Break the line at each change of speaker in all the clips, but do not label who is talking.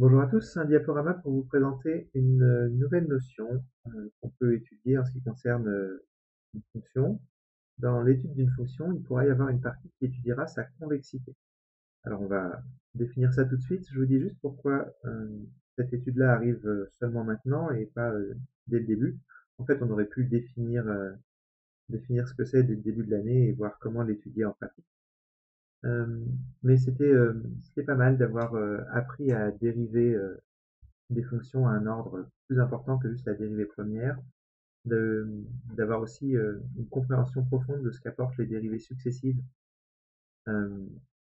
Bonjour à tous, un diaporama pour vous présenter une nouvelle notion qu'on peut étudier en ce qui concerne une fonction. Dans l'étude d'une fonction, il pourra y avoir une partie qui étudiera sa convexité. Alors on va définir ça tout de suite. Je vous dis juste pourquoi cette étude-là arrive seulement maintenant et pas dès le début. En fait, on aurait pu définir ce que c'est dès le début de l'année et voir comment l'étudier en pratique. Mais c'était pas mal d'avoir appris à dériver des fonctions à un ordre plus important que juste la dérivée première, de- d'avoir aussi une compréhension profonde de ce qu'apportent les dérivées successives euh,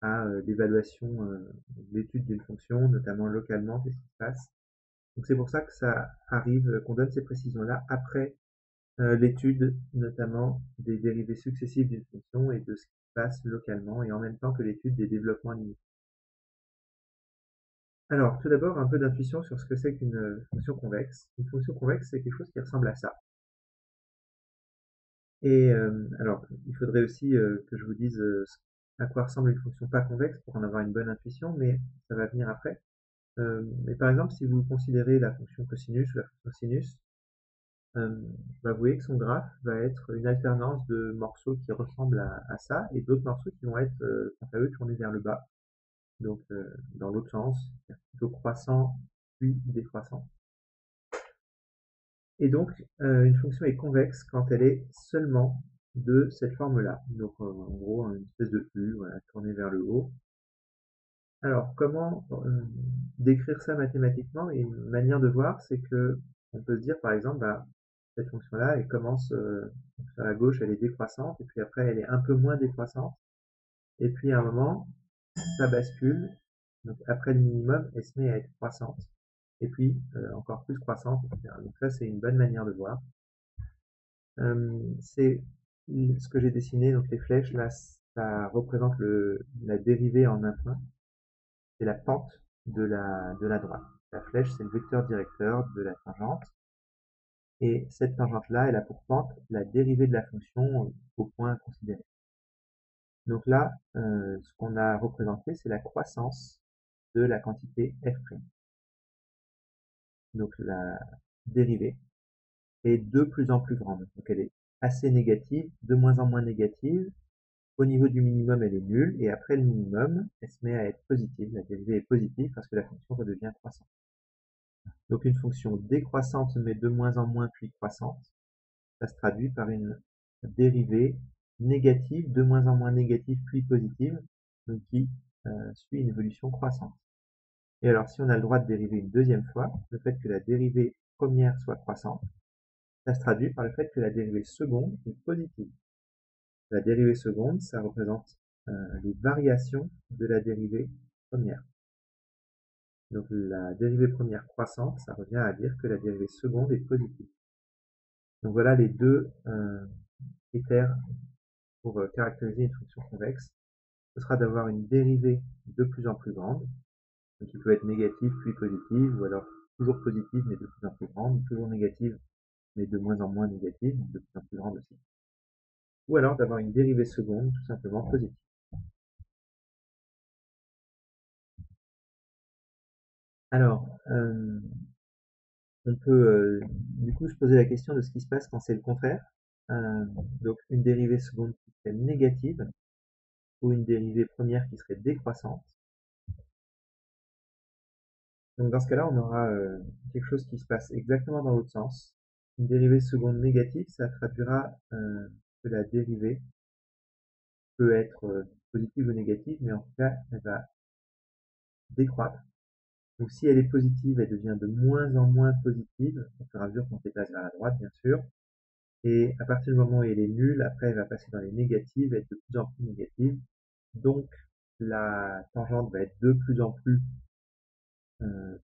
à l'évaluation de l'étude d'une fonction, notamment localement, qu'est-ce qui se passe. Donc c'est pour ça que ça arrive, qu'on donne ces précisions-là après l'étude notamment des dérivées successives d'une fonction et de ce qui se passe localement, et en même temps que l'étude des développements linéaires. Alors, tout d'abord, un peu d'intuition sur ce que c'est qu'une fonction convexe. Une fonction convexe, c'est quelque chose qui ressemble à ça. Et alors, il faudrait aussi que je vous dise à quoi ressemble une fonction pas convexe pour en avoir une bonne intuition, mais ça va venir après. Mais par exemple, si vous considérez la fonction cosinus ou la fonction sinus, euh, vous voyez que son graphe va être une alternance de morceaux qui ressemblent à ça et d'autres morceaux qui vont être, quant à eux, tournés vers le bas, donc dans l'autre sens, plutôt croissant puis décroissant. Et donc, une fonction est convexe quand elle est seulement de cette forme-là. Donc, en gros, une espèce de U, voilà, tournée vers le haut. Alors, comment décrire ça mathématiquement? Et une manière de voir, c'est que on peut se dire, par exemple, bah, cette fonction-là, elle commence sur la gauche, elle est décroissante, et puis après, elle est un peu moins décroissante, et puis à un moment, ça bascule. Donc, après le minimum, elle se met à être croissante, et puis encore plus croissante, etc. Donc ça, c'est une bonne manière de voir. C'est ce que j'ai dessiné, donc les flèches là, ça représente la dérivée en un point, c'est la pente de la droite. La flèche, c'est le vecteur directeur de la tangente, et cette tangente-là, elle a pour pente la dérivée de la fonction au point considéré. Donc là, ce qu'on a représenté, c'est la croissance de la quantité f'. Donc la dérivée est de plus en plus grande. Donc elle est assez négative, de moins en moins négative. Au niveau du minimum, elle est nulle, et après le minimum, elle se met à être positive. La dérivée est positive parce que la fonction redevient croissante. Donc une fonction décroissante, mais de moins en moins puis croissante, ça se traduit par une dérivée négative, de moins en moins négative puis positive, donc qui suit une évolution croissante. Et alors si on a le droit de dériver une deuxième fois, le fait que la dérivée première soit croissante, ça se traduit par le fait que la dérivée seconde est positive. La dérivée seconde, ça représente les variations de la dérivée première. Donc la dérivée première croissante, ça revient à dire que la dérivée seconde est positive. Donc voilà les deux critères pour caractériser une fonction convexe. Ce sera d'avoir une dérivée de plus en plus grande, donc qui peut être négative puis positive, ou alors toujours positive mais de plus en plus grande, toujours négative mais de moins en moins négative, de plus en plus grande aussi. Ou alors d'avoir une dérivée seconde tout simplement positive. Alors, on peut du coup se poser la question de ce qui se passe quand c'est le contraire. Euh, donc une dérivée seconde qui serait négative ou une dérivée première qui serait décroissante. Donc dans ce cas-là, on aura quelque chose qui se passe exactement dans l'autre sens. Une dérivée seconde négative, ça traduira que la dérivée peut être positive ou négative, mais en tout cas, elle va décroître. Donc si elle est positive, elle devient de moins en moins positive, au fur et à mesure qu'on se déplace vers la droite, bien sûr. Et à partir du moment où elle est nulle, après elle va passer dans les négatives, être de plus en plus négative. Donc la tangente va être de plus en plus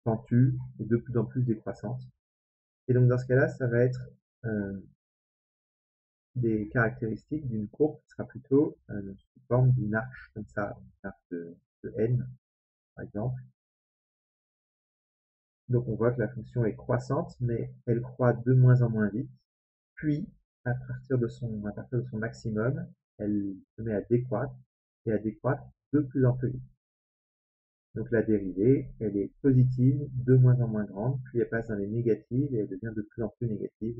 pentue et de plus en plus décroissante. Et donc dans ce cas-là, ça va être euh, des caractéristiques d'une courbe qui sera plutôt sous forme d'une arche, comme ça, une arche de n, par exemple. Donc on voit que la fonction est croissante, mais elle croît de moins en moins vite. Puis, à partir de son maximum, elle se met à décroître et à décroître de plus en plus vite. Donc la dérivée, elle est positive de moins en moins grande, puis elle passe dans les négatives et elle devient de plus en plus négative.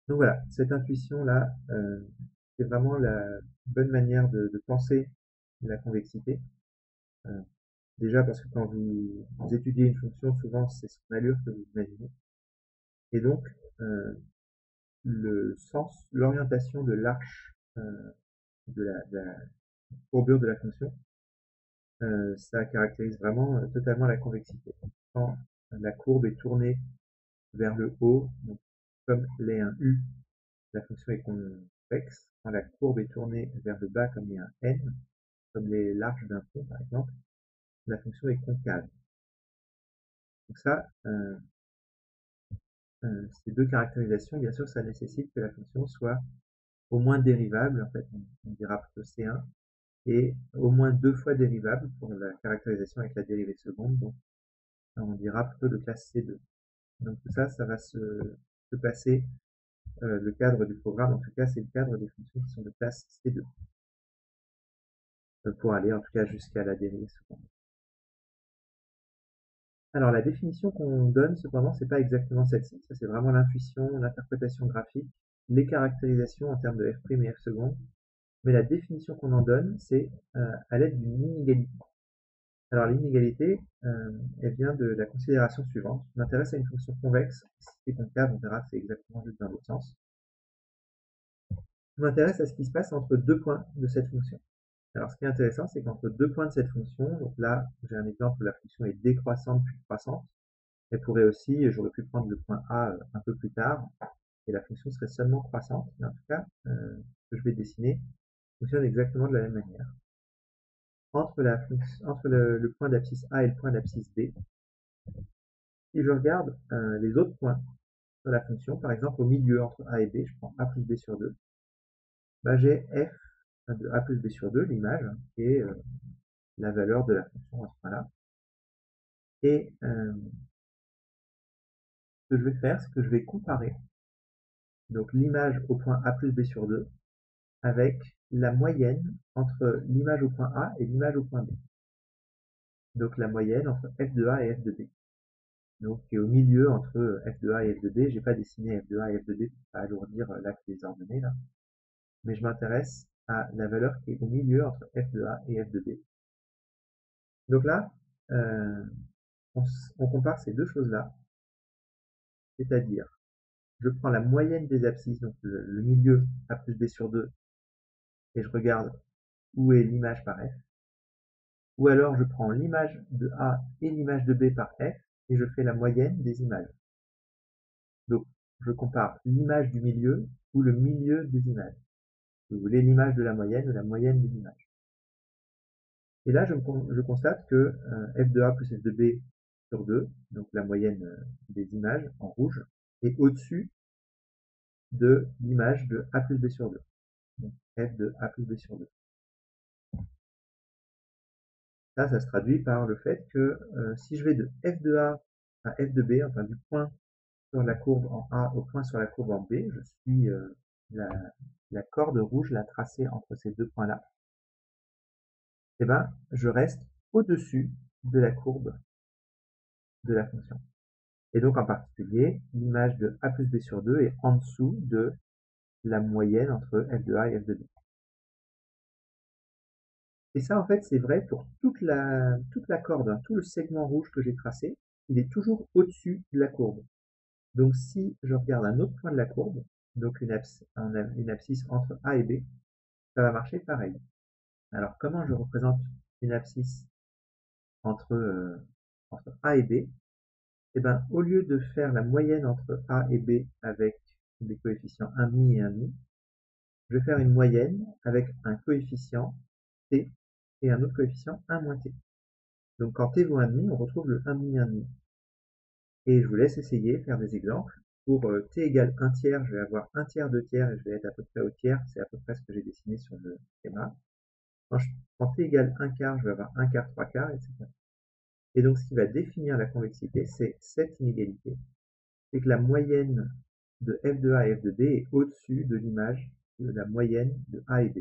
Donc voilà, cette intuition-là, c'est vraiment la bonne manière de penser la convexité. Euh, Déjà parce que quand vous étudiez une fonction, souvent c'est son allure que vous imaginez. Et donc, le sens, l'orientation de l'arche de la courbure de la fonction, ça caractérise vraiment totalement la convexité. Quand la courbe est tournée vers le haut, donc, comme l'est un U, la fonction est convexe. Quand la courbe est tournée vers le bas, comme il y a un N, comme l'est l'arche d'un pont par exemple, la fonction est concave. Donc ça, ces deux caractérisations, bien sûr, ça nécessite que la fonction soit au moins dérivable, en fait, on dira plutôt C1, et au moins 2 fois dérivable pour la caractérisation avec la dérivée seconde, donc on dira plutôt de classe C2. Donc tout ça, ça va se passer, le cadre du programme, en tout cas, c'est le cadre des fonctions qui sont de classe C2, pour aller en tout cas jusqu'à la dérivée seconde. Alors la définition qu'on donne, cependant, c'est pas exactement celle-ci. Ça, c'est vraiment l'intuition, l'interprétation graphique, les caractérisations en termes de f' et f seconde. Mais la définition qu'on en donne, c'est à l'aide d'une inégalité. Alors l'inégalité, elle vient de la considération suivante. Je m'intéresse à une fonction convexe. Si c'est concave, on verra que c'est exactement juste dans l'autre sens. Je m'intéresse à ce qui se passe entre deux points de cette fonction. Alors ce qui est intéressant, c'est qu'entre deux points de cette fonction, donc là j'ai un exemple où la fonction est décroissante puis croissante. Elle pourrait aussi, j'aurais pu prendre le point A un peu plus tard, et la fonction serait seulement croissante. Mais en tout cas, ce que je vais dessiner fonctionne exactement de la même manière. Entre le point d'abscisse A et le point d'abscisse B, si je regarde les autres points sur la fonction, par exemple au milieu entre A et B, je prends A plus B sur 2, bah, j'ai f de A plus B sur 2, l'image, qui est la valeur de la fonction à ce point-là. Et ce que je vais faire, c'est que je vais comparer donc l'image au point A plus B sur 2 avec la moyenne entre l'image au point A et l'image au point B. Donc la moyenne entre f de A et f de B. Donc qui est au milieu entre f de A et f de B. J'ai pas dessiné f de A et f de B pour pas alourdir l'axe des ordonnées là. Mais je m'intéresse à la valeur qui est au milieu entre f de A et f de B. Donc là, on compare ces deux choses-là. C'est-à-dire, je prends la moyenne des abscisses, donc le milieu A plus B sur 2, et je regarde où est l'image par f. Ou alors je prends l'image de A et l'image de B par f, et je fais la moyenne des images. Donc je compare l'image du milieu ou le milieu des images. Vous voulez l'image de la moyenne ou la moyenne des images. Et là, je constate que f de A plus f de B sur 2, donc la moyenne des images en rouge, est au-dessus de l'image de A plus B sur 2. Donc f de A plus B sur 2. Ça se traduit par le fait que si je vais de f de A à f de B, enfin du point sur la courbe en A au point sur la courbe en B, je suis la corde rouge, la tracée entre ces deux points-là, et ben je reste au-dessus de la courbe de la fonction. Et donc en particulier, l'image de A plus B sur 2 est en dessous de la moyenne entre f de A et f de B. Et ça, en fait, c'est vrai pour toute la corde, hein, tout le segment rouge que j'ai tracé, il est toujours au-dessus de la courbe. Donc si je regarde un autre point de la courbe, donc une abscisse entre A et B, ça va marcher pareil. Alors comment je représente une abscisse entre A et B? Eh ben, au lieu de faire la moyenne entre A et B avec des coefficients 1,5 et 1,5, je vais faire une moyenne avec un coefficient t et un autre coefficient 1 moins t. Donc quand t vaut 1,5, on retrouve le 1,5, 1,5. Et je vous laisse essayer, faire des exemples. Pour t égale 1 tiers, je vais avoir 1 tiers, 2 tiers, et je vais être à peu près au tiers. C'est à peu près ce que j'ai dessiné sur le schéma. Quand t égale 1 quart, je vais avoir 1 quart, 3 quarts, etc. Et donc ce qui va définir la convexité, c'est cette inégalité. C'est que la moyenne de f de A et f de B est au-dessus de l'image de la moyenne de A et B.